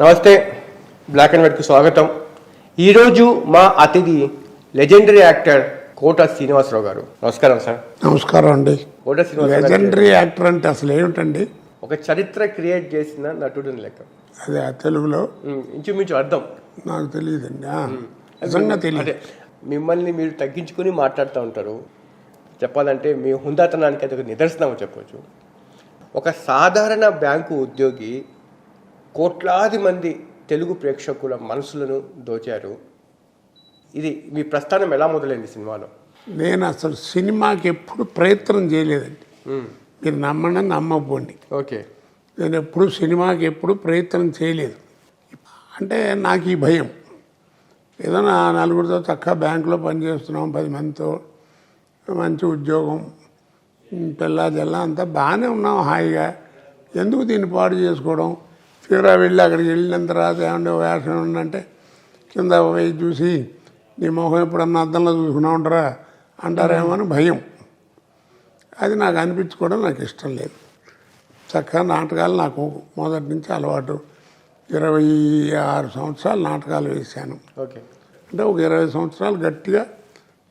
నమస్తే, black and వైట్కి స్వాగతం. ఈరోజు మా అతిథి లెజెండరీ యాక్టర్ కోట శ్రీనివాసరావు గారు. నమస్కారం సార్. నమస్కారం అండి. కోట శ్రీనివాసరావు లెజెండరీ యాక్టర్ అంటే అసలు ఏమిటండి? ఒక చరిత్ర క్రియేట్ చేసిన నటుడిని లెక్క. అదే తెలుగులో ఇంచుమించు అర్థం నాకు తెలియదండి, నిజంగా తెలియదు. మిమ్మల్ని మీరు తగ్గించుకుని మాట్లాడుతూ ఉంటారు. చెప్పాలంటే మీ హుందాతనానికి అది ఒక నిదర్శనం చెప్పవచ్చు. ఒక సాధారణ బ్యాంకు ఉద్యోగి కోట్లాది మంది తెలుగు ప్రేక్షకుల మనసులను దోచారు. ఇది మీ ప్రస్థానం ఎలా మొదలైంది సినిమాలో? నేను అసలు సినిమాకి ఎప్పుడు ప్రయత్నం చేయలేదండి. మీరు నమ్మడం నమ్మకపోండి. ఓకే. నేను ఎప్పుడు సినిమాకి ఎప్పుడు ప్రయత్నం చేయలేదు. అంటే నాకు ఈ భయం, ఏదైనా నలుగురితో చక్కగా బ్యాంకులో పనిచేస్తున్నాం, 10 మందితో మంచి ఉద్యోగం, పిల్ల జల్ల అంతా బాగానే ఉన్నాం హాయిగా, ఎందుకు దీన్ని పాడు చేసుకోవడం? తీరా వెళ్ళి అక్కడికి వెళ్ళిన తర్వాత ఏమంటే వేషం ఉందంటే కింద పోయి చూసి నీ మొహం ఎప్పుడన్నా అద్దంలో చూసుకున్నా ఉంటారా అంటారేమో అని భయం. అది నాకు అనిపించుకోవడం నాకు ఇష్టం లేదు. చక్కగా నాటకాలు నాకు మొదటి నుంచి అలవాటు. 26 సంవత్సరాలు నాటకాలు వేశాను. ఓకే. అంటే ఒక 20 సంవత్సరాలు గట్టిగా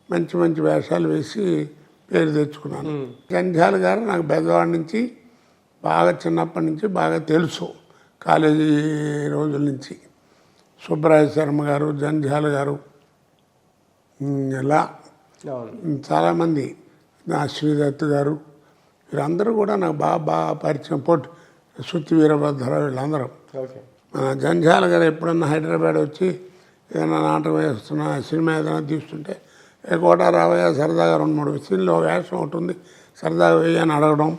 మంచి మంచి వేషాలు వేసి పేరు తెచ్చుకున్నాను. జంధ్యాల గారు నాకు పెద్దవాడి నుంచి బాగా చిన్నప్పటి నుంచి బాగా తెలుసు, కాలేజీ రోజుల నుంచి. సుబ్బరాయ శర్మ గారు, జంధ్యాల గారు, ఇలా చాలామంది, అశ్వదత్ గారు, వీరందరూ కూడా నాకు బాగా పరిచయం. సుత్తి వీరభద్రరావు, వీళ్ళందరూ. జంధ్యాల గారు ఎప్పుడన్నా హైదరాబాద్ వచ్చి ఏదైనా నాటకం వేస్తున్నా, సినిమా ఏదైనా తీస్తుంటే కోట రావయ్య సరదాగా 2-3 సీన్లో వేషం ఉంటుంది, సరదాగా వేయని అడగడం.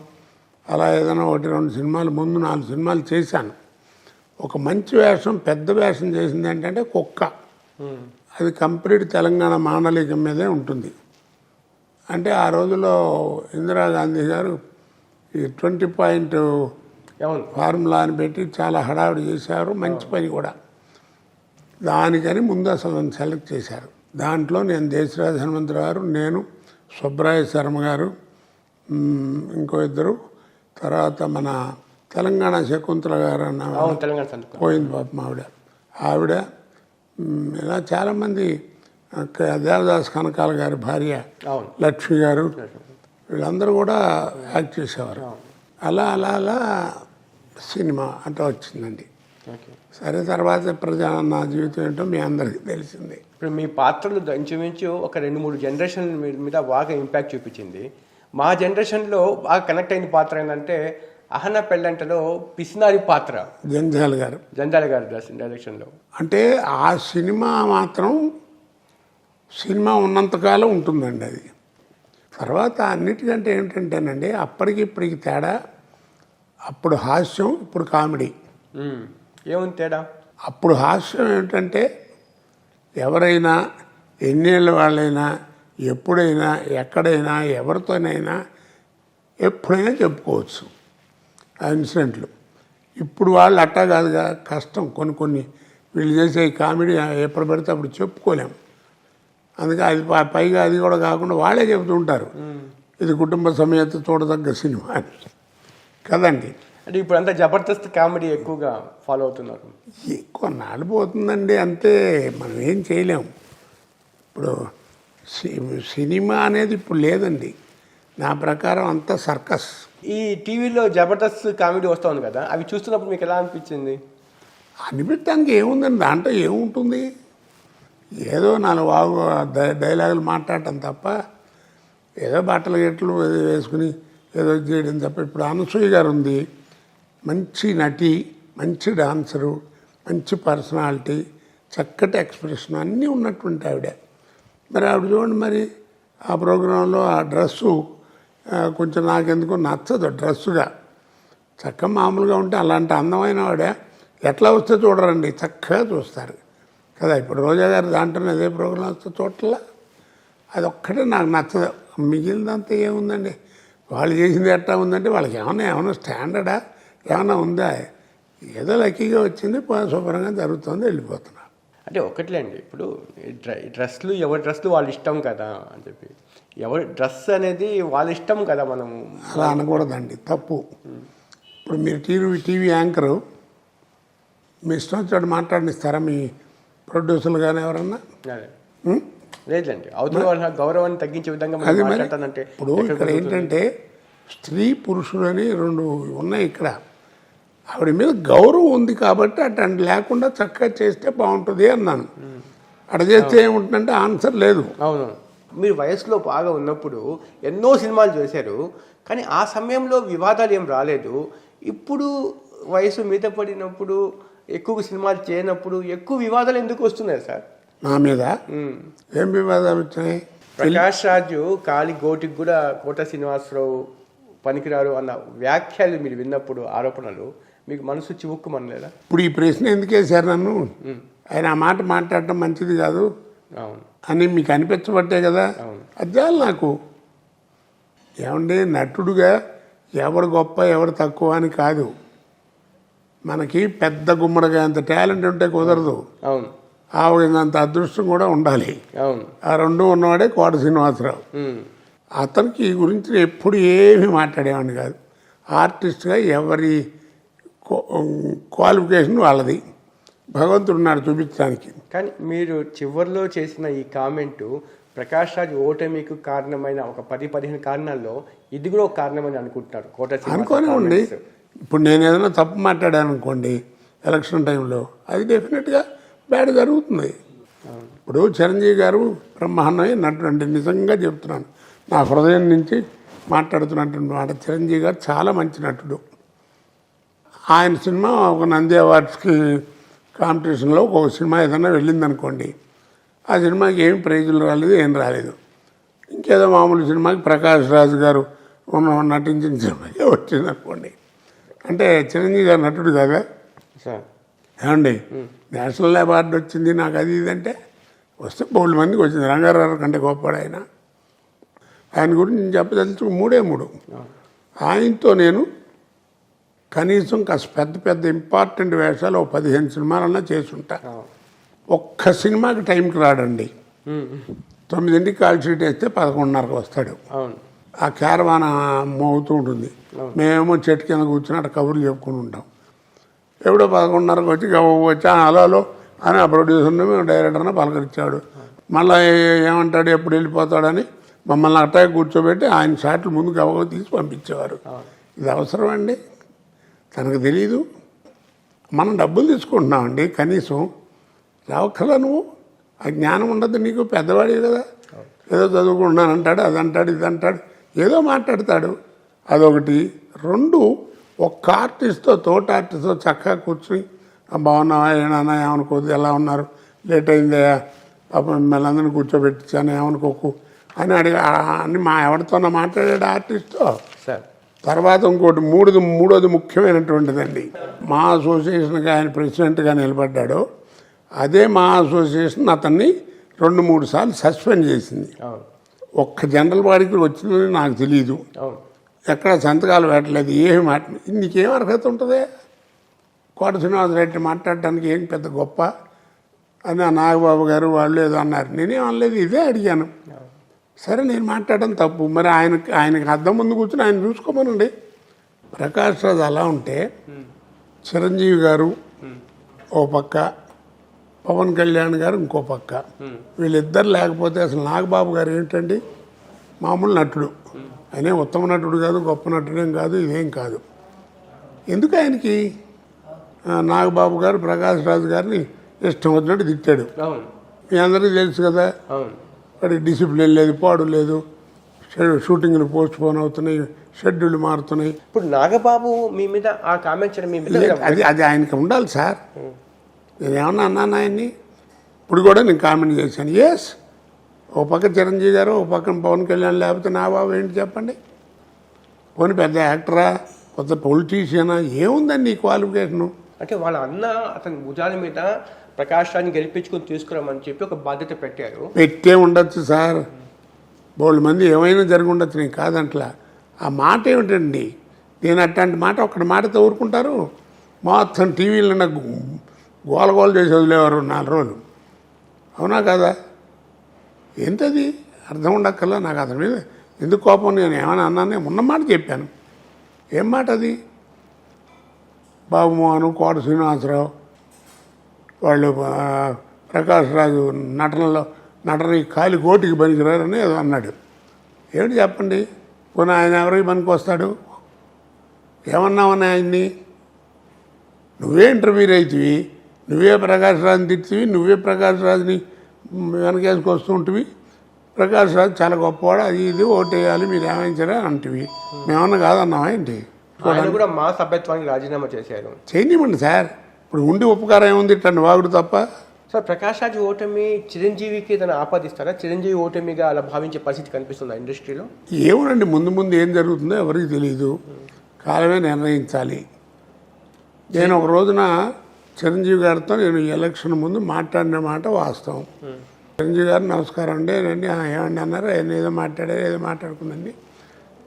అలా ఏదైనా 1-2 సినిమాలు, ముందు 4 సినిమాలు చేశాను. ఒక మంచి వేషం, పెద్ద వేషం చేసింది ఏంటంటే కుక్క. అది కంప్లీట్ తెలంగాణ మాండలికం మీదే ఉంటుంది. అంటే ఆ రోజుల్లో ఇందిరాగాంధీ గారు ఈ 20 పాయింట్ ఫార్ములా అని పెట్టి చాలా హడావిడి చేశారు, మంచి పని కూడా. దానికని ముందు అసలు సెలెక్ట్ చేశారు. దాంట్లో నేను దేశరాజ హనుమంతరావు గారు, నేను, సుబ్బరాయ శర్మ గారు, ఇంకో ఇద్దరు, తర్వాత మన తెలంగాణ శకుంతల గారు అన్న పోయింది పాపం ఆవిడ, ఇలా చాలామంది, దేవదాస్ కనకాల గారి భార్య లక్ష్మి గారు, వీళ్ళందరూ కూడా యాక్ట్ చేసేవారు. అలా అలా అలా సినిమా అంతా వచ్చిందండి. సరే, తర్వాత నా జీవితం ఏంటో మీ అందరికీ తెలిసింది. ఇప్పుడు మీ పాత్రలు ఇంచుమించు ఒక 2-3 జనరేషన్ మీద బాగా ఇంపాక్ట్ చూపించింది. మా జనరేషన్లో బాగా కనెక్ట్ అయిన పాత్ర ఏంటంటే అహన పెళ్ళంటలో పిసినారి పాత్ర, జంధ్యాల గారు డైరెక్షన్లో. అంటే ఆ సినిమా మాత్రం సినిమా ఉన్నంతకాలం ఉంటుందండి అది. తర్వాత అన్నిటికంటే ఏమిటంటేనండి, అప్పటికి ఇప్పటికి తేడా. అప్పుడు హాస్యం, ఇప్పుడు కామెడీ. ఏముంది తేడా? అప్పుడు హాస్యం ఏమిటంటే ఎవరైనా, ఎన్నేళ్ళ వాళ్ళైనా, ఎప్పుడైనా, ఎక్కడైనా, ఎవరితోనైనా ఎప్పుడైనా చెప్పుకోవచ్చు ఆ ఇన్సిడెంట్లు. ఇప్పుడు వాళ్ళు అట్టా కాదుగా, కష్టం. కొన్ని వీళ్ళు చేసే కామెడీ ఎప్పుడు పడితే అప్పుడు చెప్పుకోలేము. అందుకే అది పైగా అది కూడా కాకుండా వాళ్ళే చెబుతూ ఉంటారు, ఇది కుటుంబ సమేత చూడదగ్గ సినిమా అని కదండి. అంటే ఇప్పుడు అంతా జబర్దస్త్ కామెడీ ఎక్కువగా ఫాలో అవుతున్నారు. కొన్నాళ్ళు పోతుందండి, అంతే, మనం ఏం చేయలేము. ఇప్పుడు సినిమా అనేది ఇప్పుడు లేదండి, నా ప్రకారం అంతా సర్కస్. ఈ టీవీలో జబర్దస్త్ కామెడీ వస్తూ ఉంది కదా, అవి చూస్తున్నప్పుడు మీకు ఎలా అనిపించింది? అనిపించడానికి ఏముందండి, దాంట్లో ఏముంటుంది? ఏదో 4 డైలాగులు మాట్లాడటం తప్ప, ఏదో బట్టలు గిట్టలు వేసుకుని ఏదో చేయడం తప్ప. ఇప్పుడు అనసూయ గారు ఉంది, మంచి నటి, మంచి డాన్సరు, మంచి పర్సనాలిటీ, చక్కటి ఎక్స్ప్రెషన్ అన్నీ ఉన్నటువంటి ఆవిడ. మరి ఆవిడ చూడండి, మరి ఆ ప్రోగ్రాంలో ఆ డ్రెస్సు కొంచెం నాకెందుకు నచ్చదు డ్రెస్సుగా. చక్కగా మామూలుగా ఉంటే అలాంటి అందమైన ఆవిడ ఎట్లా వస్తే చూడరండి, చక్కగా చూస్తారు కదా. ఇప్పుడు రోజా గారు దాంట్లోనే అదే ప్రోగ్రాం వస్తే చూడట్లా, అది ఒక్కటే నాకు నచ్చదు. మిగిలినంతా ఏముందండి, వాళ్ళు చేసింది ఎట్లా ఉందంటే వాళ్ళకి ఏమైనా స్టాండర్డా ఏమైనా ఉందా? ఏదో లక్కీగా వచ్చింది, శుభ్రంగా జరుగుతుంది, వెళ్ళిపోతున్నా. అంటే ఒకట్లే అండి, ఇప్పుడు డ్రెస్లు ఎవరి డ్రెస్లు వాళ్ళు ఇష్టం కదా అని చెప్పి, ఎవరి డ్రెస్ అనేది వాళ్ళ ఇష్టం కదా, మనం అలా అనకూడదండి, తప్పు. ఇప్పుడు మీరు టీవీ యాంకరు మీ ఇష్టం వచ్చాడు మాట్లాడినిస్తారా మీ ప్రొడ్యూసర్లు కానీ ఎవరన్నా? అదే ఉం? లేదండి, అవతల వాళ్ళ గౌరవాన్ని తగ్గించే విధంగా మనం అది మరి మాట్లాడతానంటే ఇప్పుడు ఇక్కడ ఏంటంటే స్త్రీ పురుషులు అని రెండు ఉన్నాయి ఇక్కడ. ఆవిడ మీద గౌరవం ఉంది కాబట్టి అటు లేకుండా చక్కగా చేస్తే బాగుంటుంది అన్నాను. అక్కడ చేస్తే ఏముంటుందంటే ఆన్సర్ లేదు. అవును, మీరు వయసులో బాగా ఉన్నప్పుడు ఎన్నో సినిమాలు చేశారు, కానీ ఆ సమయంలో వివాదాలు ఏం రాలేదు. ఇప్పుడు వయసు మీద పడినప్పుడు ఎక్కువ సినిమాలు చేయనప్పుడు ఎక్కువ వివాదాలు ఎందుకు వస్తున్నాయి సార్? నా మీద ఏం వివాదాలు వచ్చాయి? ప్రకాష్ రాజు కాలి గోటికి కూడా కోట శ్రీనివాసరావు పనికిరారు అన్న వ్యాఖ్యలు మీరు విన్నప్పుడు, ఆరోపణలు మీకు మనసు చివుక్కుమనలేదా? ఇప్పుడు ఈ ప్రశ్న ఎందుకు వేశారు నన్ను? ఆయన ఆ మాట మాట్లాడటం మంచిది కాదు అవును అని మీకు అనిపించబట్టే కదా. అది చాలు నాకు. ఏమండి, నటుడుగా ఎవరు గొప్ప ఎవరు తక్కువ అని కాదు. మనకి పెద్ద గుమ్మడిగా అంత టాలెంట్ ఉంటే కుదరదు, అవును ఆవిడంత అదృష్టం కూడా ఉండాలి. అవును ఆ రెండు ఉన్నవాడే కోట శ్రీనివాసరావు. అతనికి ఈ గురించి ఎప్పుడు ఏమీ మాట్లాడేవాడిని కాదు. ఆర్టిస్ట్గా ఎవరి క్వాలిఫికేషన్ వాళ్ళది, భగవంతుడు ఉన్నాడు చూపించడానికి. కానీ మీరు చివరిలో చేసిన ఈ కామెంటు ప్రకాష్ రాజ్ ఓటమికి కారణమైన ఒక 10-15 కారణాల్లో ఇది కూడా ఒక కారణమని అనుకుంటున్నారు కోట అనుకోనివ్వండి. ఇప్పుడు నేను ఏదైనా తప్పు మాట్లాడాను అనుకోండి ఎలక్షన్ టైంలో, అది డెఫినెట్గా బ్యాడ్ జరుగుతుంది. ఇప్పుడు చిరంజీవి గారు బ్రహ్మాండమే నటుడు అండి, నిజంగా చెప్తున్నాను, నా హృదయం నుంచి మాట్లాడుతున్నటువంటి మాట. చిరంజీవి గారు చాలా మంచి నటుడు. ఆయన సినిమా ఒక నంది అవార్డ్స్కి కాంపిటీషన్లో ఒక సినిమా ఏదైనా వెళ్ళిందనుకోండి, ఆ సినిమాకి ఏమి ప్రైజులు రాలేదు, ఏం రాలేదు. ఇంకేదో మామూలు సినిమాకి ప్రకాష్ రాజు గారు నటించిన సినిమాకి వచ్చిందనుకోండి, అంటే చిరంజీవి గారు నటుడు కదా. ఏమండి, నేషనల్ అవార్డు వచ్చింది నాకు, అది ఇదంటే వస్తే 3 మందికి వచ్చింది. రంగారావు కంటే గొప్పవాడు ఆయన. ఆయన గురించి నేను చెప్పదలుచు 3 ఆయనతో నేను కనీసం కాస్త పెద్ద పెద్ద ఇంపార్టెంట్ వేషాలు 15 సినిమాలన్నా చేసుంటా. ఒక్క సినిమాకి టైంకి రాడండి. 9ంటికి కాల్ షీట్ వేస్తే 11:30కి వస్తాడు. ఆ క్యారవాన మోగుతూ ఉంటుంది, మేమేమో చెట్టు కింద కూర్చుని అక్కడ కబుర్లు చెప్పుకుని ఉంటాం. ఎప్పుడో 11:30కి వచ్చి వచ్చి హలో అని ఆ ప్రొడ్యూసర్ని మేము డైరెక్టర్ని పలకరించాడు. మళ్ళీ ఏమంటాడు, ఎప్పుడు వెళ్ళిపోతాడని మమ్మల్ని అట్టాగే కూర్చోబెట్టి ఆయన షాట్లు ముందు గవగవ తీసి పంపించేవారు. ఇది అవసరం అండి? తనకు తెలీదు. మనం డబ్బులు తీసుకుంటున్నామండి, కనీసం రావక్కలా నువ్వు. ఆ జ్ఞానం ఉండదు నీకు, పెద్దవాడివి కదా. ఏదో చదువుకుంటున్నాను అంటాడు, అది అంటాడు, ఇది అంటాడు, ఏదో మాట్లాడతాడు. అదొకటి. 2, ఒక్క ఆర్టిస్ట్తో తోటి ఆర్టిస్ట్తో చక్కగా కూర్చుని బాగున్నావా, ఏమన్నా ఏమనుకోదు, ఎలా ఉన్నారు, లేట్ అయిందా, పాపం మిమ్మల్ని అందరినీ కూర్చోబెట్టించాను ఏమనుకోకు అని అని ఎవరితోనో మాట్లాడాడు ఆర్టిస్ట్తో. తర్వాత ఇంకోటి మూడోది ముఖ్యమైనటువంటిదండి, మా అసోసియేషన్కి ఆయన ప్రెసిడెంట్గా నిలబడ్డాడు. అదే మా అసోసియేషన్ అతన్ని 2-3 సార్లు సస్పెండ్ చేసింది. ఒక్క జనరల్ బాడీకి వచ్చిందని నాకు తెలియదు, ఎక్కడ సంతకాలు పెట్టలేదు, ఏమి నీకేం అర్హత ఉంటుంది కోట శ్రీనివాసరెడ్డి మాట్లాడటానికి? ఏం పెద్ద గొప్ప అని ఆ నాగబాబు గారు వాళ్ళు ఏదో అన్నారు, నేనేం అనలేదు, ఇదే అడిగాను. సరే, నేను మాట్లాడడం తప్పు, మరి ఆయనకి అద్దం ముందు కూర్చొని ఆయన చూసుకోమనండి. ప్రకాష్ రాజ్ అలా ఉంటే చిరంజీవి గారు ఓ పక్క, పవన్ కళ్యాణ్ గారు ఇంకో పక్క, వీళ్ళిద్దరు లేకపోతే అసలు నాగబాబు గారు ఏంటండి, మామూలు నటుడు. ఆయనే ఉత్తమ నటుడు కాదు, గొప్ప నటుడేం కాదు, ఇదేం కాదు. ఎందుకు ఆయనకి నాగబాబు గారు ప్రకాష్ రాజ్ గారిని ఇష్టం వచ్చినట్టు తిట్టాడు. మీ అందరికీ తెలుసు కదా. వాడికి డిసిప్లిన్ లేదు, పాడు లేదు, షూటింగ్లు పోస్ట్ పోన్ అవుతున్నాయి, షెడ్యూల్ మారుతున్నాయి. ఇప్పుడు నాగబాబు మీ మీద ఆ కామెంట్ చేయడం మీ మీద అది ఆయనకి ఉండాలి సార్. నేను ఏమన్నా అన్నాను ఆయన్ని? ఇప్పుడు కూడా నేను కామెంట్ చేశాను. ఎస్, ఓ పక్క చిరంజీవి గారు, ఓ పక్కన పవన్ కళ్యాణ్, లేకపోతే నా బాబు ఏంటి చెప్పండి? పోనీ పెద్ద యాక్టరా, కొత్త పొలిటీషియనా, ఏముందండి ఈ క్వాలిఫికేషను? అంటే వాళ్ళ అన్న అతని భుజాల మీద ప్రకాష్ రాజ్ని గెలిపించుకొని తీసుకురామని చెప్పి ఒక బాధ్యత పెట్టారు. పెట్టే ఉండొచ్చు సార్, బోళ్ళు మంది ఏమైనా జరిగి ఉండొచ్చు, నేను కాదంట్లా. ఆ మాట ఏమిటండి? నేను అట్లాంటి మాట ఒక్కటి మాటతో ఊరుకుంటారు? మొత్తం టీవీలో నాకు గోలగోలు చేసి వదిలేవారు 4 రోజులు. అవునా కదా? ఏంటది అర్థం ఉండక్కల్లా నాకు అతని మీద ఎందుకు కోపం? నేను ఏమైనా అన్నానే, ఉన్నమాట చెప్పాను. ఏం మాట అది? బాబు మోహన్, కోట శ్రీనివాసరావు వాళ్ళు ప్రకాష్ రాజు నటనకి కాలి కోటికి పనికిరారని ఏదో అన్నాడు. ఏమిటి చెప్పండి, పోనీ ఆయన ఎవరికి పనికి వస్తాడు? ఏమన్నామని ఆయన్ని? నువ్వే ఇంటర్వ్యూర్ అవుతుంది, నువ్వే ప్రకాష్ రాజుని తిట్టువి, నువ్వే ప్రకాష్ రాజుని వెనకేసుకొస్తూ ఉంటివి. ప్రకాష్ రాజు చాలా గొప్పవాడు, అది ఇది ఓటేయాలి మీరు ఏమైంచారా అంటివి. మేమన్నా కాదన్నావా ఏంటి? ఆయన కూడా మా సభ్యత్వానికి రాజీనామా చేశారు. చేయనివ్వండి సార్, ఇప్పుడు ఉండి ఉపకారం ఏముంది ఇట్లాంటి వాగుడు తప్ప. సార్ ప్రకాష్ రాజ్ ఓటమి చిరంజీవికి ఏదైనా ఆపాదిస్తారా? చిరంజీవి ఓటమిగా అలా భావించే పరిస్థితి కనిపిస్తుందా ఇండస్ట్రీలో? ఏమోనండి, ముందు ఏం జరుగుతుందో ఎవరికి తెలియదు, కాలమే నిర్ణయించాలి. నేను ఒక రోజున చిరంజీవి గారితో నేను ఎలక్షన్ ముందు మాట్లాడిన మాట వాస్తవం. చిరంజీవి గారు నమస్కారం అండి రండి, ఏమండి అన్నారు, ఆయన ఏదో మాట్లాడారు, ఏదో మాట్లాడుకుందండి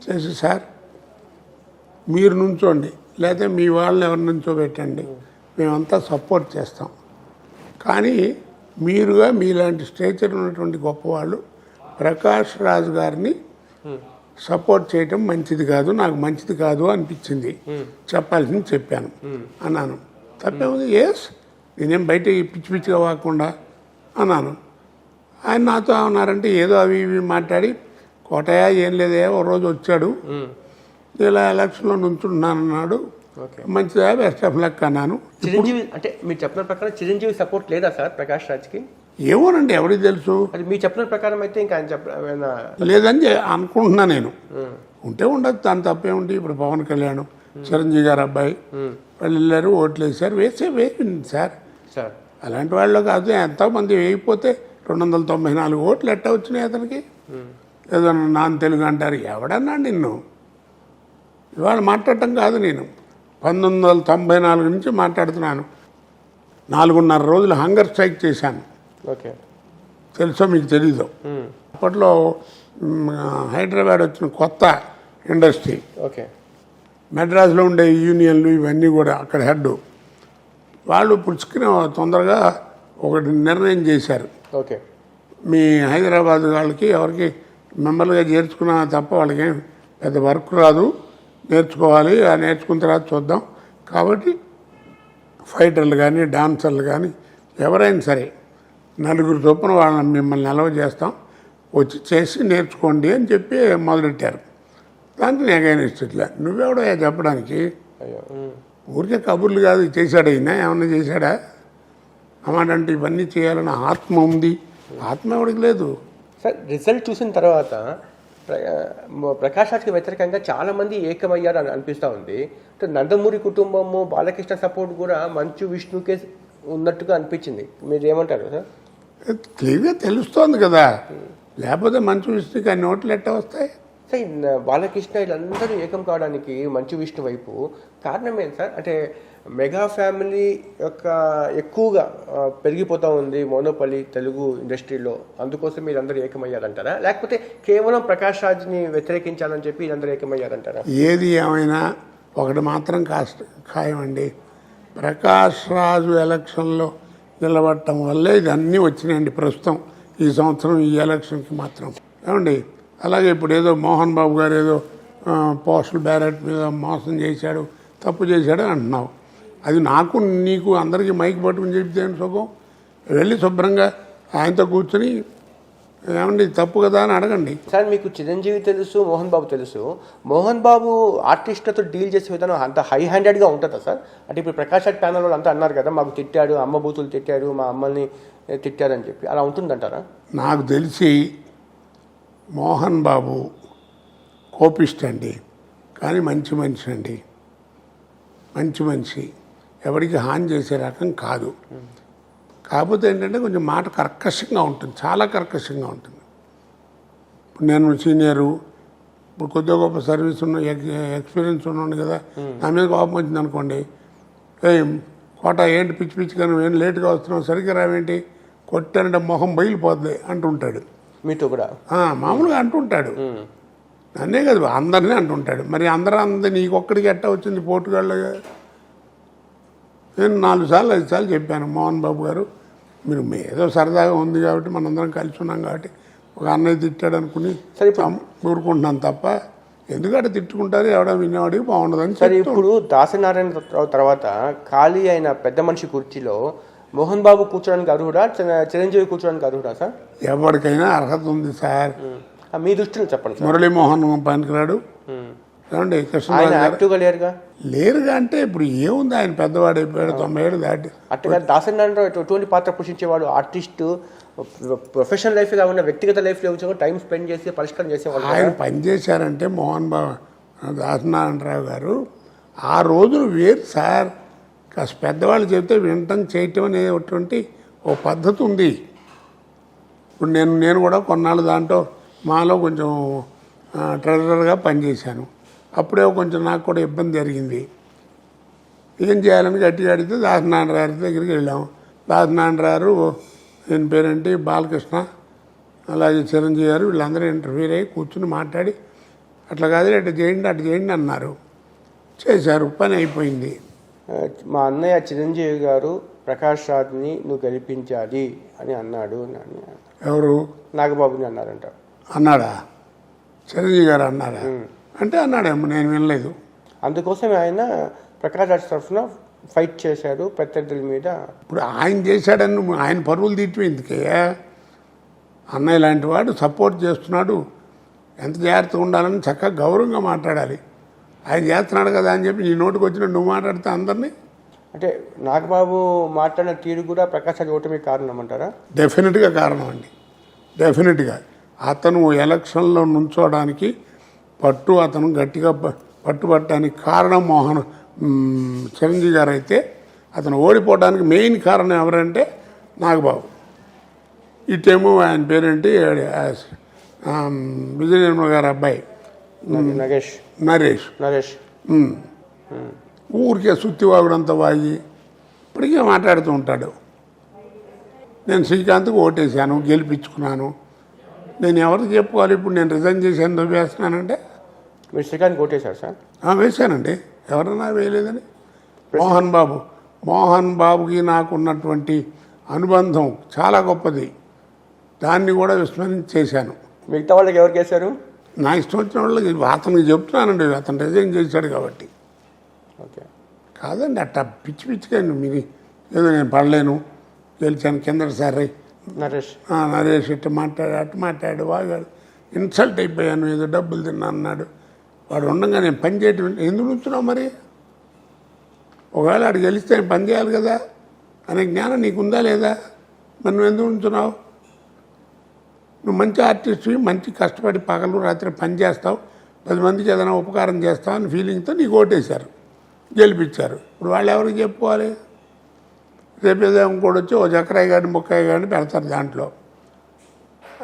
చేసి, సార్ మీరు నుంచోండి లేకపోతే మీ వాళ్ళని ఎవరి నుంచో పెట్టండి, మేమంతా సపోర్ట్ చేస్తాం. కానీ మీరుగా మీలాంటి స్టేచర్ ఉన్నటువంటి గొప్పవాళ్ళు ప్రకాష్ రాజ్ గారిని సపోర్ట్ చేయటం మంచిది కాదు, నాకు మంచిది కాదు అనిపించింది, చెప్పాల్సింది చెప్పాను అన్నాను. తప్పేముంది, ఎస్ నేనేం బయట పిచ్చి పిచ్చిగా వాకుండా అన్నాను. ఆయన నాతో ఏమన్నారంటే ఏదో అవి ఇవి మాట్లాడి, కోటయ్య ఏం లేదే ఓ రోజు వచ్చాడు ఇలా ఎలక్షన్లో నుంచున్నానన్నాడు, మంచిదా బెస్ట్ ఆఫ్ లక్ అన్నాను. చిరంజీవి అంటే మీరు చెప్పిన ప్రకారం చిరంజీవి సపోర్ట్ లేదా సార్ ప్రకాష్ రాజ్కి? ఏమోనండి, ఎవరికి తెలుసు. అది మీరు చెప్పిన ప్రకారం అయితే ఇంకా ఆయన లేదని అనుకుంటున్నా నేను. ఉంటే ఉండదు, దాని తప్పేముంది. ఇప్పుడు పవన్ కళ్యాణ్ చిరంజీవి గారు అబ్బాయి వాళ్ళు వెళ్ళారు, ఓట్లు వేసారు, వేసింది సార్. అలాంటి వాళ్ళు కాదు, ఎంతోమంది వేయకపోతే 294 ఓట్లు ఎట్టా వచ్చినాయి అతనికి. ఏదన్నా నాన్ తెలుగు అంటారు, ఎవడన్నా నిన్ను ఇవాళ మాట్లాడటం కాదు. నేను 1994 నుంచి మాట్లాడుతున్నాను. 4.5 రోజులు హంగర్ స్ట్రైక్ చేశాను. ఓకే, తెలుసో మీకు తెలీదు. అప్పట్లో హైదరాబాద్ వచ్చిన కొత్త ఇండస్ట్రీ, ఓకే, మెడ్రాస్లో ఉండే యూనియన్లు ఇవన్నీ కూడా అక్కడ హెడ్ వాళ్ళు పుచ్చుకుని తొందరగా ఒకటి నిర్ణయం చేశారు. ఓకే, మీ హైదరాబాద్ వాళ్ళకి ఎవరికి మెంబర్లుగా చేర్చుకున్నా తప్ప వాళ్ళకి పెద్ద వర్క్ రాదు, నేర్చుకోవాలి, ఆ నేర్చుకున్న తర్వాత చూద్దాం. కాబట్టి ఫైటర్లు కానీ డాన్సర్లు కానీ ఎవరైనా సరే 4 చొప్పున వాళ్ళని మిమ్మల్ని నిల్వ చేస్తాం, వచ్చి చేసి నేర్చుకోండి అని చెప్పి మొదలెట్టారు. దానికి నేను ఇట్లా నువ్వెవడో చెప్పడానికి, ఊరికే కబుర్లు కాదు చేశాడు. అయినా ఏమన్నా చేశాడా అన్నమాట? అంటే ఇవన్నీ చేయాలని ఆత్మ ఉంది, ఆత్మ ఎవడికి లేదు సార్. రిజల్ట్ చూసిన తర్వాత ప్రకాష్ రాజ్కి వ్యతిరేకంగా చాలామంది ఏకమయ్యారు అని అనిపిస్తూ ఉంది. నందమూరి కుటుంబము బాలకృష్ణ సపోర్ట్ కూడా మంచు విష్ణుకే ఉన్నట్టుగా అనిపించింది. మీరు ఏమంటారు సార్? క్లియర్గా తెలుస్తోంది కదా, లేకపోతే మంచు విష్ణుకి అన్ని ఓట్లు ఎట్టా వస్తాయి సార్? బాలకృష్ణ వీళ్ళందరూ ఏకం కావడానికి మంచు విష్ణు వైపు కారణం ఏంటి సార్? అంటే మెగా ఫ్యామిలీ యొక్క ఎక్కువగా పెరిగిపోతూ ఉంది మోనోపలి తెలుగు ఇండస్ట్రీలో, అందుకోసం మీరందరూ ఏకమయ్యారంటారా? లేకపోతే కేవలం ప్రకాష్ రాజ్ని వ్యతిరేకించాలని చెప్పి వీళ్ళందరూ ఏకమయ్యారంటారా? ఏది ఏమైనా ఒకటి మాత్రం ఖాయమండి, ప్రకాష్ రాజు ఎలక్షన్లో నిలబడటం వల్లే ఇది అన్నీ వచ్చినాయండి ప్రస్తుతం ఈ సంవత్సరం ఈ ఎలక్షన్కి మాత్రం. ఏమండి, అలాగే ఇప్పుడు ఏదో మోహన్ బాబు గారు ఏదో పోస్టల్ బ్యాలెట్ మీద మోసం చేశాడు, తప్పు చేశాడు అంటున్నావు. అది నాకు నీకు అందరికీ మైక్ పట్టుకుని చెప్తే సుఖం. వెళ్ళి శుభ్రంగా ఆయనతో కూర్చొని ఏమండి తప్పు కదా అని అడగండి. సార్ మీకు చిరంజీవి తెలుసు, మోహన్ బాబు తెలుసు. మోహన్ బాబు ఆర్టిస్టులతో డీల్ చేసే విధానం అంత హై హ్యాండెడ్గా ఉంటుందా సార్? అంటే ఇప్పుడు ప్రకాష్ రాజ్ ప్యానల్ వాళ్ళు అంతా అన్నారు కదా, మాకు తిట్టాడు, అమ్మ బూతులు తిట్టాడు, మా అమ్మల్ని తిట్టారని చెప్పి, అలా ఉంటుందంటారా? నాకు తెలిసి మోహన్ బాబు కోపిస్ట్ అండి, కానీ మంచి మనిషి అండి, మంచి మనిషి, ఎవరికి హాని చేసే రకం కాదు. కాకపోతే ఏంటంటే కొంచెం మాట కర్కశంగా ఉంటుంది, చాలా కర్కశంగా ఉంటుంది. ఇప్పుడు నేను సీనియరు, ఇప్పుడు కొద్దిగా గొప్ప సర్వీస్ ఉన్న ఎక్స్పీరియన్స్ ఉన్నాను కదా, నా మీద కోపం వచ్చింది అనుకోండి, కోట ఏంటి పిచ్చి పిచ్చిగా నువ్వు ఏం లేట్గా వస్తున్నావు, సరిగ్గా రావేంటి, కొట్టానంటే మొహం బయలుపోద్ది అంటుంటాడు. మీతో కూడా మామూలుగా అంటుంటాడు, నన్నే కదా అందరినీ అంటుంటాడు. మరి అందరూ నీకొక్కడికి ఎట్టా వచ్చింది పోటుగాళ్ళగా? నేను 4 సార్లు 5 సార్లు చెప్పాను, మోహన్ బాబు గారు మీరు ఏదో సరదాగా ఉంది కాబట్టి మనందరం కలిసి ఉన్నాం కాబట్టి ఒక అన్నయ్య తిట్టాడు అనుకుని ఊరుకుంటున్నాను తప్ప ఎందుకంటే తిట్టుకుంటారు, ఎవడో వినేవాడికి బాగుండదని. సరే, ఇప్పుడు దాసనారాయణ రావు తర్వాత ఖాళీ అయిన పెద్ద మనిషి కుర్చీలో మోహన్ బాబు కూర్చోడానికి అర్హుడా, చిరంజీవి కూర్చోడానికి అర్హుడా సార్? ఎవరికైనా అర్హత ఉంది సార్. మీ దృష్టిలో చెప్పండి సార్. మురళీమోహన్ పనికిరాడు. ఏమండి కృష్ణరాజు యాక్టివ్గా లేరుగా. లేరుగా అంటే ఇప్పుడు ఏముంది, ఆయన పెద్దవాడు అయిపోయాడు, 90 ఏళ్ళు దాటి. అట్టుగా దాసరి నారాయణరావు ఎటువంటి పాత్ర పోషించేవాడు? ఆర్టిస్టు, ప్రొఫెషనల్ లైఫ్ కాకుండా వ్యక్తిగత లైఫ్లో వచ్చి టైం స్పెండ్ చేసి పరిష్కారం చేసేవాళ్ళు. ఆయన పనిచేశారంటే మోహన్ బాబు దాసనారాయణరావు గారు ఆ రోజులు వేరు సార్. కాస్త పెద్దవాళ్ళు చెబితే వినటం చేయటం అనేటువంటి ఓ పద్ధతి ఉంది. ఇప్పుడు నేను కూడా కొన్నాళ్ళు దాంట్లో మాలో కొంచెం ట్రెజరర్గా పనిచేశాను. అప్పుడే కొంచెం నాకు కూడా ఇబ్బంది జరిగింది. ఏం చేయాలని గట్టిగా అడిగితే దాసనారాయణ దగ్గరికి వెళ్ళాము. దాసనారాయణ ఆయన పేరేంటి బాలకృష్ణ, అలాగే చిరంజీవి గారు, వీళ్ళందరూ ఇంటర్వ్యూ అయ్యి కూర్చుని మాట్లాడి అట్లా కాదు అటు చేయండి అన్నారు. చేశారు, పని అయిపోయింది. మా అన్నయ్య చిరంజీవి గారు ప్రకాష్ రాజ్ని నువ్వు గెలిపించాలి అని అన్నాడు. ఎవరు? నాగబాబుని అన్నారంట. అన్నాడా? చిరంజీవి గారు అన్నారా? అంటే అన్నాడేమో, నేను వినలేదు. అందుకోసమే ఆయన ప్రకాష్ రాజ్ తరఫున ఫైట్ చేశాడు ప్రత్యర్థుల మీద. ఇప్పుడు ఆయన చేశాడని ఆయన పరువులు తీయటం ఎందుకయ్యా? అన్నయ్య లాంటి వాడు సపోర్ట్ చేస్తున్నాడు, ఎంత జాగ్రత్తగా ఉండాలని చక్కగా గౌరవంగా మాట్లాడాలి. ఆయన చేస్తున్నాడు కదా అని చెప్పి నీ నోటికి వచ్చినట్టు నువ్వు మాట్లాడితే అందరినీ. అంటే నాగబాబు మాట్లాడిన తీరు కూడా ప్రకాష్ రాజ్ ఓటమి కారణం అంటారా? డెఫినెట్గా కారణం అండి, డెఫినెట్గా. అతను ఎలక్షన్లో నుంచోడానికి అతను గట్టిగా పట్టుబట్టడానికి కారణం చిరంజీవి గారు అయితే, అతను ఓడిపోవడానికి మెయిన్ కారణం ఎవరంటే నాగబాబు. ఇటేమో ఆయన పేరేంటి విజయ నిర్మల గారి అబ్బాయి నరేష్ ఊరికే సుత్తివాగుడంతా వాగి ఇప్పటికే మాట్లాడుతూ ఉంటాడు. నేను శ్రీకాంత్కి ఓటేశాను, గెలిపించుకున్నాను, నేను ఎవరికి చెప్పుకోవాలి? ఇప్పుడు నేను రిజైన్ చేశాను, నువ్వు వేస్తున్నానంటే. మీరు శ్రీకాంత్కి ఓటేశారు సార్? వేశానండి, ఎవరన్నా వేయలేదని. మోహన్ బాబుకి నాకున్నటువంటి అనుబంధం చాలా గొప్పది, దాన్ని కూడా విస్మరించేశాను. మిగతా వాళ్ళకి ఎవరికి వేశారు? నా ఇష్టం వచ్చిన వాళ్ళకి అతనికి చెప్తున్నానండి, అతను రిజైన్ చేశాడు కాబట్టి. ఓకే కాదండి, అట్టా పిచ్చిగా మీరు ఏదో నేను పడలేను, గెలిచాను కిందసారి నరేష్ ఇట్ట మాట్లాడు వాగాడు, ఇన్సల్ట్ అయిపోయాను, ఏదో డబ్బులు తిన్నా అన్నాడు. వాడు ఉండగా నేను పని చేయటం ఎందుకు ఉంచున్నావు? మరి ఒకవేళ వాడు గెలిస్తే నేను పని చేయాలి కదా అనే జ్ఞానం నీకుందా లేదా? మరి నువ్వు ఎందుకు ఉంచున్నావు? నువ్వు మంచి ఆర్టిస్ట్వి, మంచి కష్టపడి పగలు రాత్రి పని చేస్తావు, 10 మందికి ఏదైనా ఉపకారం చేస్తావు అని ఫీలింగ్తో నీకు ఓటేశారు, గెలిపించారు. ఇప్పుడు వాళ్ళు ఎవరికి చెప్పుకోవాలి? రేపు ఏదో ఇంకోటి వచ్చి ఓ చక్రాయి కానీ ముక్కాయి కానీ పెడతారు, దాంట్లో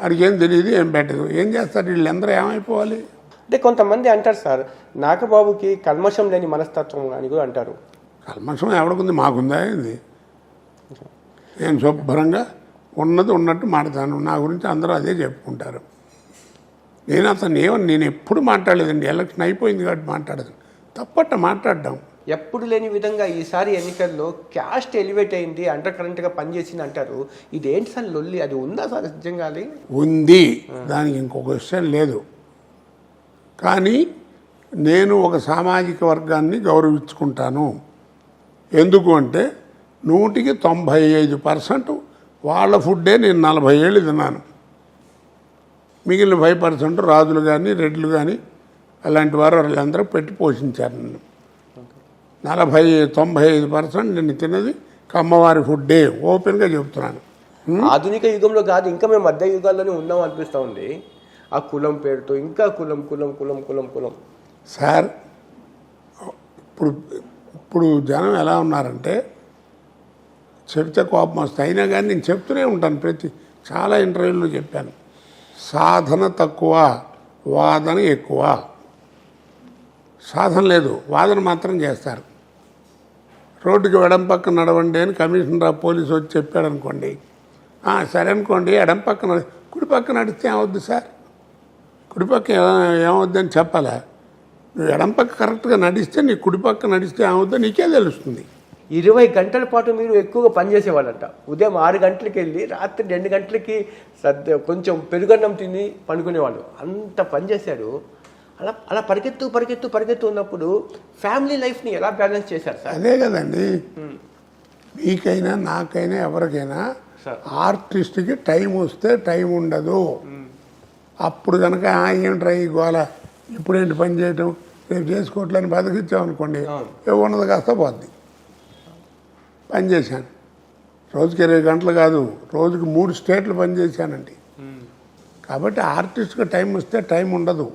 వాడికి ఏం తెలియదు, ఏం పెట్టదు, ఏం చేస్తారు? వీళ్ళందరూ ఏమైపోవాలి? అంటే కొంతమంది అంటారు సార్, నాగబాబుకి కల్మషం లేని మనస్తత్వం అని కూడా అంటారు. కల్మషం ఎవడికుంది? మాకుందా ఏంది? నేను శుభ్రంగా ఉన్నది ఉన్నట్టు మాట్లాడతాను, నా గురించి అందరూ అదే చెప్పుకుంటారు. నేను ఎప్పుడు మాట్లాడలేదండి, ఎలక్షన్ అయిపోయింది కాబట్టి మాట్లాడదు, తప్పట్ట మాట్లాడడం. ఎప్పుడు లేని విధంగా ఈసారి ఎన్నికల్లో క్యాస్ట్ ఎలివేట్ అయింది, అండర్ కరెంట్గా పనిచేసింది అంటారు. ఇదేంటి సార్ లొల్లి? అది ఉందా సార్ నిజంగా? ఉంది, దానికి ఇంకొక విషయం లేదు. కానీ నేను ఒక సామాజిక వర్గాన్ని గౌరవించుకుంటాను. ఎందుకు అంటే 100కి 95% వాళ్ళ ఫుడ్డే నేను 40 ఏళ్ళు తిన్నాను. మిగిలిన 5% రాజులు కానీ రెడ్లు కానీ అలాంటి వారు వాళ్ళందరూ పెట్టి పోషించారు నన్ను. 95% నేను తిన్నది కమ్మవారి ఫుడ్డే, ఓపెన్గా చెబుతున్నాను. ఆధునిక యుగంలో కాదు, ఇంకా మేము మధ్య యుగాల్లోనే ఉన్నాం అనిపిస్తూ ఉంది. ఆ కులం పేరుతో ఇంకా కులం కులం కులం కులం కులం సార్. ఇప్పుడు జనం ఎలా ఉన్నారంటే చెప్తే కోపం వస్తుంది, అయినా కానీ నేను చెప్తూనే ఉంటాను, చాలా ఇంటర్వ్యూల్లో చెప్పాను, సాధన తక్కువ, వాదన ఎక్కువ. సాధన లేదు, వాదన మాత్రం చేస్తారు. రోడ్డుకి ఎడం పక్కన నడవండి అని కమిషనర్ ఆఫ్ పోలీసు వచ్చి చెప్పాడు అనుకోండి, సరే అనుకోండి, ఎడం పక్కన కుడి పక్కన నడిస్తే ఏమవుద్ది సార్? కుడిపక్క ఏమవుద్దని చెప్పాలా? నువ్వు ఎడం పక్క కరెక్ట్గా నడిస్తే నీ కుడిపక్క నడిస్తే ఏమవుద్దో నీకే తెలుస్తుంది. 20 గంటల పాటు మీరు ఎక్కువగా పనిచేసేవాళ్ళంట. ఉదయం 6 గంటలకి వెళ్ళి రాత్రి 2 గంటలకి కొంచెం పెరుగన్నం తిని పండుకునేవాళ్ళు, అంత పనిచేశాడు. అలా పరిగెత్తు ఉన్నప్పుడు ఫ్యామిలీ లైఫ్ని ఎలా బ్యాలెన్స్ చేశారు సార్? అదే కదండి, మీకైనా నాకైనా ఎవరికైనా సార్ ఆర్టిస్ట్కి టైం వస్తే టైం ఉండదు. అప్పుడు కనుక ఏమిట్రా ఈ గోల ఇప్పుడేంటి పని చేయటం రేపు చేసుకోవట్లని బతికిచ్చామనుకోండి ఉన్నది కాస్త పోద్ది. పని చేశాను రోజుకి 20 గంటలు కాదు, రోజుకి 3 స్టేట్లు పనిచేశానండి. కాబట్టి ఆర్టిస్ట్కి టైం వస్తే టైం ఉండదు,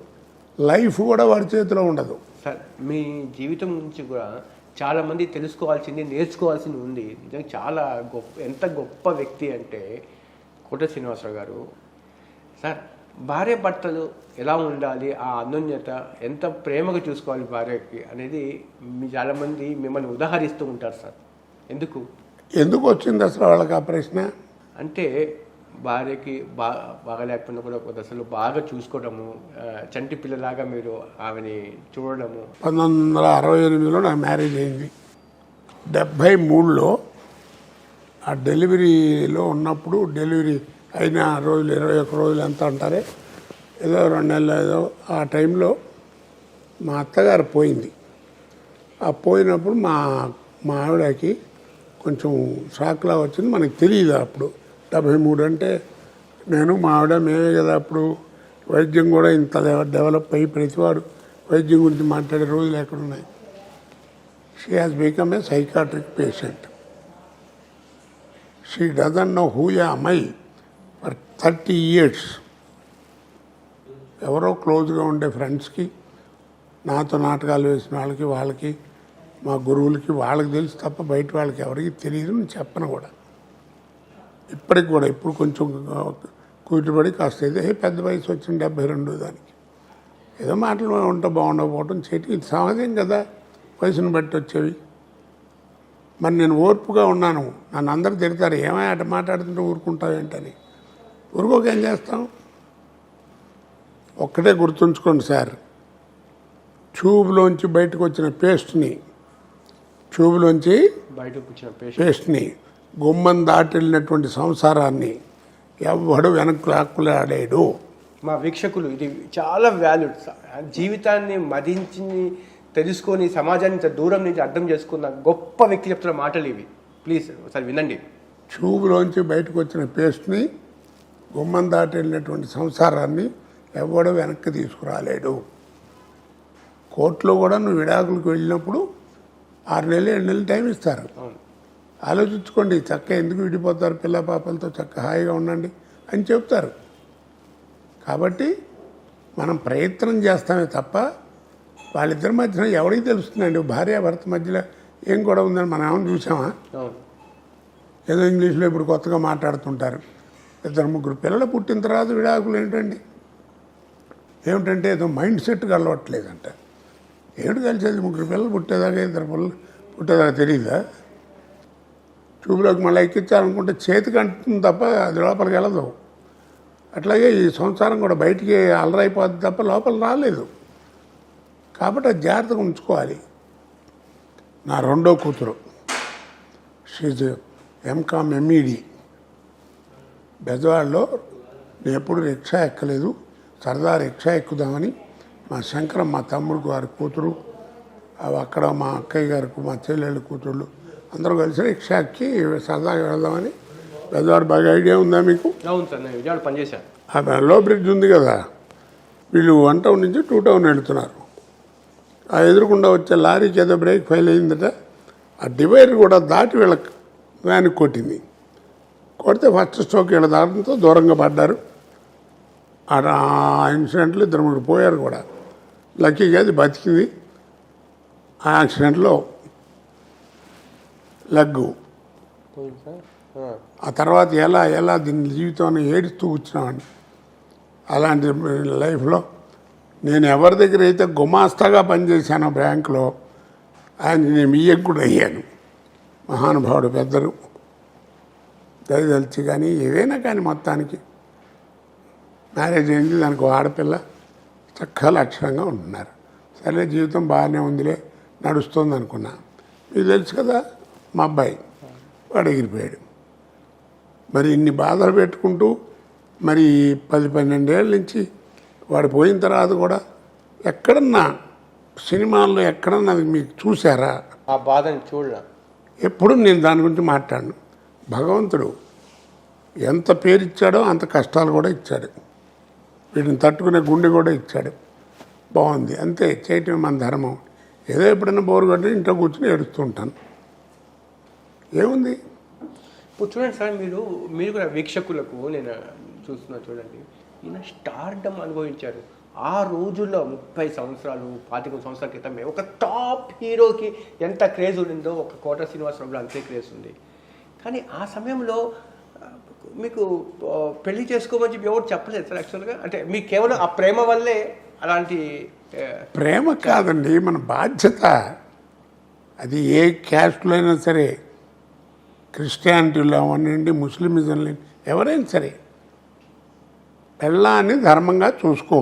లైఫ్ కూడా వాడి చేతిలో ఉండదు. సార్ మీ జీవితం గురించి కూడా చాలామంది తెలుసుకోవాల్సింది నేర్చుకోవాల్సింది ఉంది. నిజంగా చాలా ఎంత గొప్ప వ్యక్తి అంటే కోట శ్రీనివాసరావు గారు. సార్ భార్య భర్తలు ఎలా ఉండాలి, ఆ అన్యోన్యత ఎంత ప్రేమగా చూసుకోవాలి భార్యకి అనేది చాలామంది మిమ్మల్ని ఉదాహరిస్తూ ఉంటారు సార్. ఎందుకు వచ్చింది అసలు వాళ్ళకి ఆ ప్రశ్న? అంటే భార్యకి బాగా లేకపోయినా కూడా అసలు బాగా చూసుకోవడము, చంటి పిల్లలాగా మీరు ఆమెని చూడడము. 1968లో నాకు మ్యారేజ్ అయింది. 73లో ఆ డెలివరీలో ఉన్నప్పుడు, డెలివరీ అయిన రోజులు 21 రోజులు ఎంత అంటారే, ఏదో 2 నెలలు ఏదో ఆ టైంలో మా అత్తగారు పోయింది. ఆ పోయినప్పుడు మా ఆవిడకి కొంచెం షాక్లా వచ్చింది. మనకి తెలియదు అప్పుడు. 73 అంటే నేను మా ఆవిడ మేమే కదా అప్పుడు. వైద్యం కూడా ఇంత డెవలప్ అయ్యి ప్రతివాడు వైద్యం గురించి మాట్లాడే రోజులు ఎక్కడున్నాయి. She has become a psychiatric patient. She doesn't know who am I for 30 years. ఎవరో క్లోజ్గా ఉండే ఫ్రెండ్స్కి, నాతో నాటకాలు వేసిన వాళ్ళకి మా గురువులకి వాళ్ళకి తెలుసు తప్ప బయట వాళ్ళకి ఎవరికి తెలియదు. నేను చెప్పను కూడా. ఇప్పటికి కూడా ఇప్పుడు కొంచెం కూతురుపడి కాస్త ఏదో పెద్ద వయసు వచ్చింది 72 దానికి ఏదో మాటలు ఉంటే బాగుండకపోవటం చేయటం ఇది సహజం కదా, వయసును బట్టి వచ్చేవి. మరి నేను ఓర్పుగా ఉన్నాను. నన్ను అందరూ తిడతారు, ఏమై అట మాట్లాడుతుంటే ఊరుకుంటావు ఏంటని. ఊరుకోక ఏం చేస్తాం? ఒక్కటే గుర్తుంచుకోండి సార్, ట్యూబ్లోంచి బయటకు వచ్చిన పేస్ట్ని గుమ్మం దాటి వెళ్ళినటువంటి సంసారాన్ని ఎవడు వెనక్కి లాక్కులాడాడు. మా వీక్షకులు ఇది చాలా వాల్యూడ్. జీవితాన్ని మదించి తెలుసుకొని సమాజాన్ని దూరం నుంచి అర్థం చేసుకున్న గొప్ప వ్యక్తి చెప్తున్న మాటలు ఇవి. ప్లీజ్ ఒకసారి వినండి. ట్యూబ్లోంచి బయటకు వచ్చిన పేస్ట్ని, గుమ్మం దాటి వెళ్ళినటువంటి సంసారాన్ని ఎవడు వెనక్కి తీసుకురాలేడు. కోర్టులో కూడా నువ్వు విడాకులకు వెళ్ళినప్పుడు 6 నెలలు 7 నెలలు టైం ఇస్తారు. ఆలోచించుకోండి, చక్క ఎందుకు విడిపోతారు, పిల్ల పాపలతో చక్క హాయిగా ఉండండి అని చెప్తారు. కాబట్టి మనం ప్రయత్నం చేస్తామే తప్ప వాళ్ళిద్దరి మధ్యన ఎవరికి తెలుస్తుందండి? భార్యాభర్త మధ్యలో ఏం గొడవ ఉందని మనం ఏమైనా చూసామా? ఏదో ఇంగ్లీష్లో ఇప్పుడు కొత్తగా మాట్లాడుతుంటారు. 2-3 పిల్లలు పుట్టిన తర్వాత విడాకులు ఏమిటంటే ఏదో మైండ్ సెట్ కలవట్లేదంట. ఏమిటి కలిసేది? 3 పిల్లలు పుట్టేదాకా 2 పిల్లలు పుట్టేదాకా తెలియదా? ట్యూబ్లోకి మళ్ళీ ఎక్కించాలనుకుంటే చేతికి అంటుంది తప్ప అది లోపలికి వెళ్ళదు. అట్లాగే ఈ సంసారం కూడా బయటికి అల్లరైపోద్ది తప్ప లోపల రాలేదు. కాబట్టి అది జాగ్రత్తగా ఉంచుకోవాలి. నా రెండో కూతురు షీజ్ ఎంకామ్ ఎంఈడి. బెజవాడలో నేను ఎప్పుడు రిక్షా ఎక్కలేదు, సరదా రిక్షా ఎక్కుదామని మా శంకరం, మా తమ్ముడు గారి కూతురు, అక్కడ మా అక్కయ్య గారికి, మా చెల్లెళ్ళ కూతుళ్ళు అందరూ కలిసి రిక్షా ఎక్కి సరదాగా వెళ్దామని. బెజవాడ బాగా ఐడియా ఉందా మీకు? అవును సార్, నేను విజయవాడ పనిచేశాను. ఆ లో బ్రిడ్జ్ ఉంది కదా, వీళ్ళు 1 టౌన్ నుంచి 2 టౌన్ వెళుతున్నారు. ఆ ఎదురుకుండా వచ్చే లారీకి ఏదో బ్రేక్ ఫెయిల్ అయిందట. ఆ డివైడర్ కూడా దాటి వీళ్ళ వ్యాన్కి కొట్టింది. కొడితే ఫస్ట్ స్ట్రోక్ వీళ్ళ దాటంతో దూరంగా పడ్డారు. ఆ ఇన్సిడెంట్లో 2-3 పోయారు కూడా. లక్కీగా అది బతికింది. ఆ యాక్సిడెంట్లో లెగ్గు. ఆ తర్వాత ఎలా దీని జీవితాన్ని ఏడుస్తూ కూర్చున్నామని. అలాంటి లైఫ్లో నేను ఎవరి దగ్గర అయితే గుమాస్తాగా పనిచేశానో బ్యాంకులో, నేను మీయకు కూడా అయ్యాను. మహానుభావుడు పెద్దలు దయదలిచి కానీ ఏదైనా కానీ మొత్తానికి మ్యారేజ్ అయింది. దానికి ఆడపిల్ల చక్కగా లక్షణంగా ఉంటున్నారు. సరే జీవితం బాగానే ఉందిలే, నడుస్తుంది అనుకున్నా. మీకు తెలుసు కదా మా అబ్బాయి, వాడు ఎగిరిపోయాడు. మరి ఇన్ని బాధలు పెట్టుకుంటూ మరి 10-12 ఏళ్ళ నుంచి వాడు పోయిన తర్వాత కూడా ఎక్కడన్నా సినిమాల్లో ఎక్కడన్నా మీకు చూసారా? ఆ బాధని ఎప్పుడు నేను దాని గురించి మాట్లాడను. భగవంతుడు ఎంత పేరిచ్చాడో అంత కష్టాలు కూడా ఇచ్చాడు, వీటిని తట్టుకునే గుండె కూడా ఇచ్చాడు. బాగుంది, అంతే, చేయటం మన ధర్మం. ఏదో ఎప్పుడైనా బోరు కొట్టి ఇంట్లో కూర్చొని ఏడుస్తూ ఉంటాను, ఏముంది. ఇప్పుడు చూడండి సార్, మీరు కూడా వీక్షకులకు నేను చూస్తున్నా చూడండి, ఈయన స్టార్డమ్ అనుభవించారు. ఆ రోజుల్లో 30 సంవత్సరాలు 25 సంవత్సరాల క్రితమే ఒక టాప్ హీరోకి ఎంత క్రేజ్ ఉండిందో ఒక కోట శ్రీనివాసరావులో అంతే క్రేజ్ ఉంది. కానీ ఆ సమయంలో మీకు పెళ్లి చేసుకోమని చెప్పి ఎవరు చెప్పలేదు సార్ యాక్చువల్గా? అంటే మీకు కేవలం ఆ ప్రేమ వల్లే అలాంటి? ప్రేమ కాదండి, మన బాధ్యత. అది ఏ క్యాస్ట్లో అయినా సరే, క్రిస్టియానిటీలో అవ్వనండి, ముస్లిమిజంలో ఎవరైనా సరే, పెళ్ళాన్ని ధర్మంగా చూసుకో.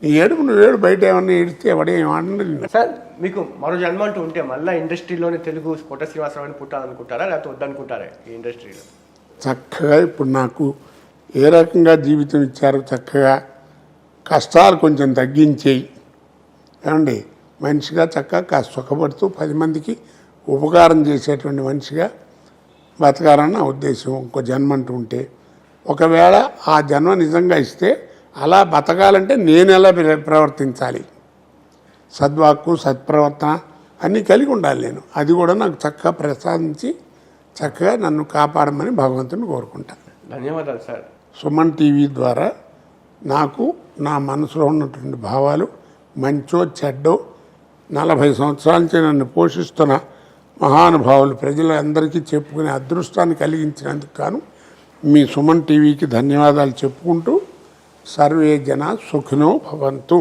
నీ ఏడుపు నువ్వు ఏడు, బయట ఏమన్నా ఏడిస్తే ఎవడేమన్నా. సార్ మీకు మరో జన్మ అంటూ ఉంటే మళ్ళీ ఇండస్ట్రీలోనే తెలుగు కోట శ్రీనివాసరావుని పుట్టాలనుకుంటారా, లేకపోతే వద్దనుకుంటారా ఈ ఇండస్ట్రీలో? చక్కగా ఇప్పుడు నాకు ఏ రకంగా జీవితం ఇచ్చారో చక్కగా కష్టాలు కొంచెం తగ్గించేయి ఏమండి, మనిషిగా చక్కగా సుఖపడుతూ 10 మందికి ఉపకారం చేసేటువంటి మనిషిగా బతకాలని నా ఉద్దేశం. ఇంకో జన్మ అంటూ ఉంటే, ఒకవేళ ఆ జన్మ నిజంగా ఇస్తే అలా బతకాలంటే నేను ఎలా ప్రవర్తించాలి, సద్వాక్కు సత్ప్రవర్తన అన్నీ కలిగి ఉండాలి నేను. అది కూడా నాకు చక్కగా ప్రసాదించి చక్కగా నన్ను కాపాడమని భగవంతుని కోరుకుంటాను. ధన్యవాదాలు సార్. సుమన్ టీవీ ద్వారా నాకు నా మనసులో ఉన్నటువంటి భావాలు, మంచో చెడ్డో, 40 సంవత్సరాల నుంచి నన్ను పోషిస్తున్న మహానుభావులు ప్రజలందరికీ చెప్పుకునే అదృష్టాన్ని కలిగించినందుకు గాను మీ సుమన్ టీవీకి ధన్యవాదాలు చెప్పుకుంటూ, సర్వే జన సుఖినో భవంతు.